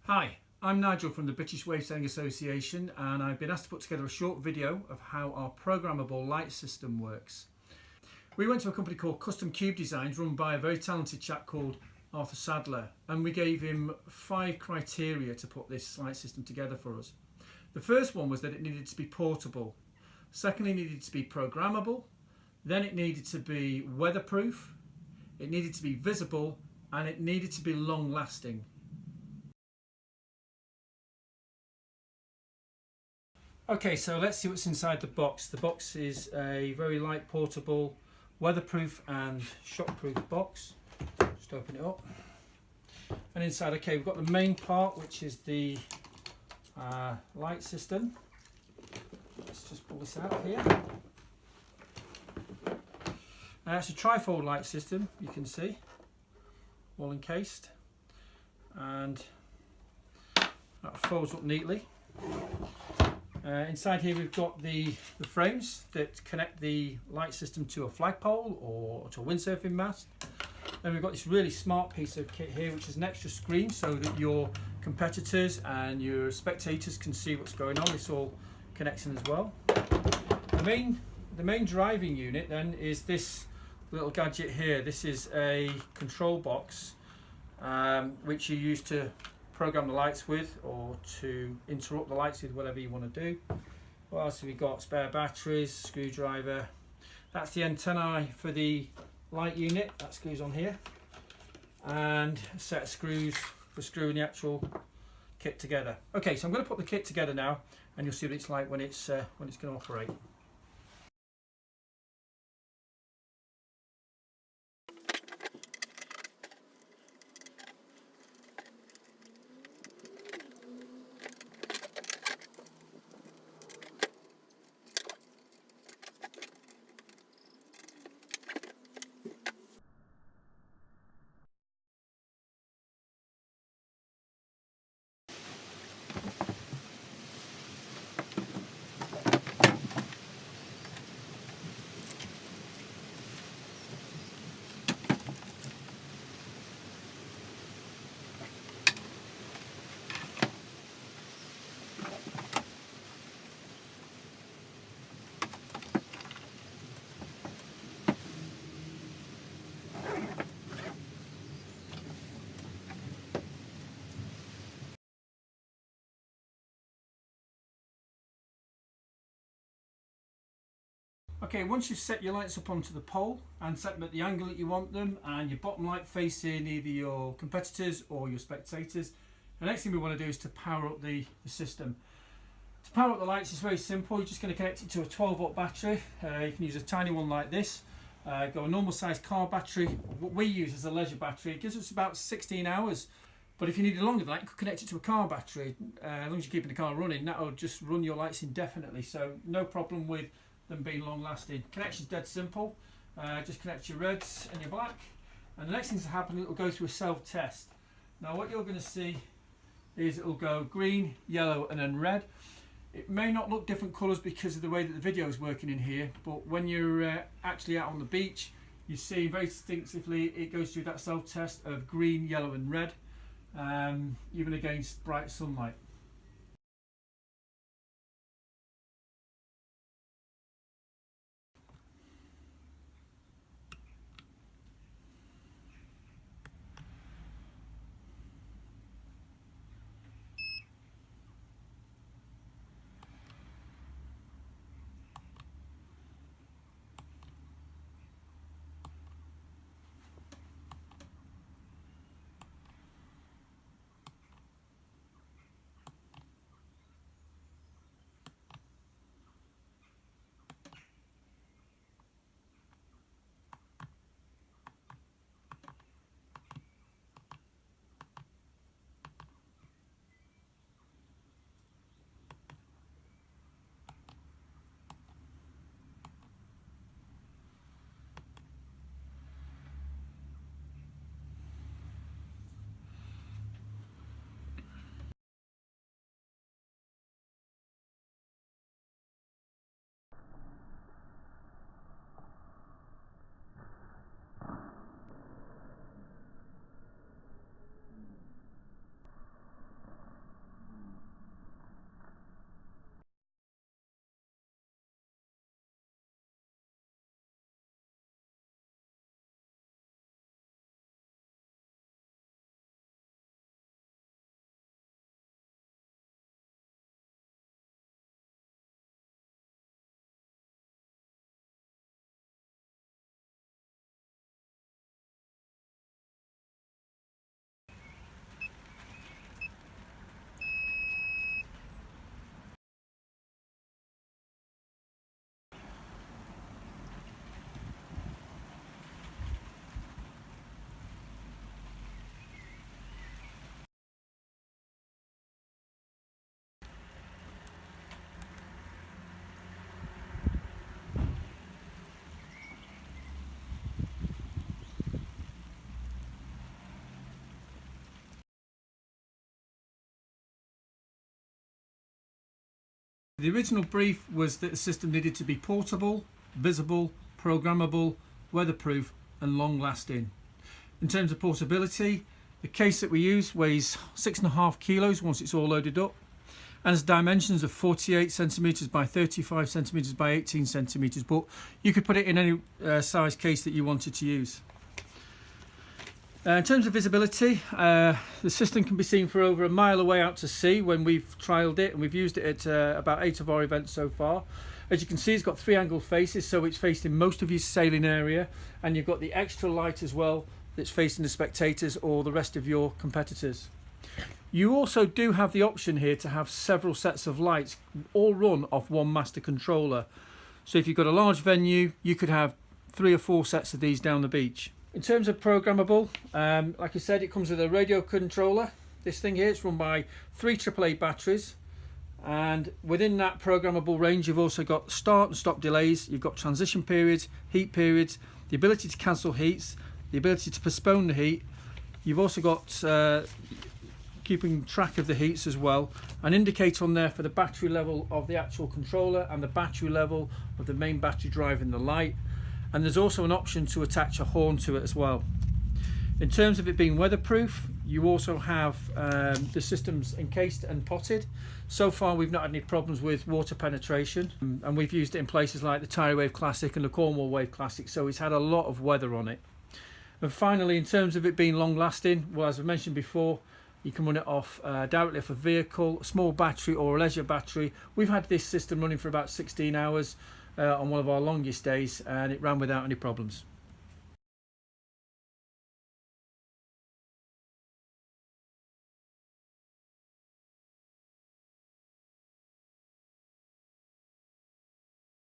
Hi, I'm Nigel from the British Wave Sailing Association, and I've been asked to put together a short video of how our programmable light system works. We went to a company called Custom Cube Designs, run by a very talented chap called Arthur Sadler, and we gave him 5 criteria to put this light system together for us. The first one was that it needed to be portable. Secondly, it needed to be programmable. Then it needed to be weatherproof. It needed to be visible, and it needed to be long lasting. Okay, so let's see what's inside the box. The box is a very light, portable, weatherproof and shockproof box. Just open it up. And inside, okay, we've got the main part, which is the light system. Let's just pull this out here. It's a trifold light system, you can see, all encased. And that folds up neatly. Inside here we've got the frames that connect the light system to a flagpole or to a windsurfing mast. Then we've got this really smart piece of kit here, which is an extra screen so that your competitors and your spectators can see what's going on. This all connects in as well. The main driving unit then is this little gadget here. This is a control box which you use to program the lights with, or to interrupt the lights with, whatever you want to do. What else have we got? Spare batteries, screwdriver. That's the antennae for the light unit. That screws on here, and a set of screws for screwing the actual kit together. Okay, so I'm going to put the kit together now, and you'll see what it's like when it's going to operate. Okay, once you've set your lights up onto the pole and set them at the angle that you want them, and your bottom light facing either your competitors or your spectators, the next thing we want to do is to power up the system. To power up the lights is very simple. You're just going to connect it to a 12-volt battery. You can use a tiny one like this. Got a normal sized car battery. What we use is a leisure battery. It gives us about 16 hours. But if you need it longer than that, you could connect it to a car battery. As long as you're keeping the car running, that will just run your lights indefinitely. So no problem with them being long lasting. Connection's dead simple. Just connect your reds and your black, and the next thing to happen, it will go through a self test. Now what you're going to see is it will go green, yellow and then red. It may not look different colours because of the way that the video is working in here, but when you're actually out on the beach, you see very distinctively it goes through that self test of green, yellow and red, even against bright sunlight. The original brief was that the system needed to be portable, visible, programmable, weatherproof and long lasting. In terms of portability, the case that we use weighs 6.5 kilos once it's all loaded up and has dimensions of 48 centimeters by 35 centimeters by 18 centimeters, but you could put it in any size case that you wanted to use. In terms of visibility, the system can be seen for over a mile away out to sea when we've trialled it, and we've used it at about 8 of our events so far. As you can see, it's got 3 angled faces, so it's facing most of your sailing area, and you've got the extra light as well that's facing the spectators or the rest of your competitors. You also do have the option here to have several sets of lights all run off one master controller. So if you've got a large venue, you could have 3 or 4 sets of these down the beach. In terms of programmable, like I said, it comes with a radio controller. This thing here, it's run by 3 AAA batteries, and within that programmable range you've also got start and stop delays, you've got transition periods, heat periods, the ability to cancel heats, the ability to postpone the heat. You've also got keeping track of the heats as well, an indicator on there for the battery level of the actual controller and the battery level of the main battery driving the light. And there's also an option to attach a horn to it as well. In terms of it being weatherproof, you also have the systems encased and potted. So far we've not had any problems with water penetration, and we've used it in places like the Tyree Wave Classic and the Cornwall Wave Classic, so it's had a lot of weather on it. And finally, in terms of it being long lasting, well, as I mentioned before, you can run it off directly off a vehicle, a small battery or a leisure battery. We've had this system running for about 16 hours on one of our longest days, and it ran without any problems.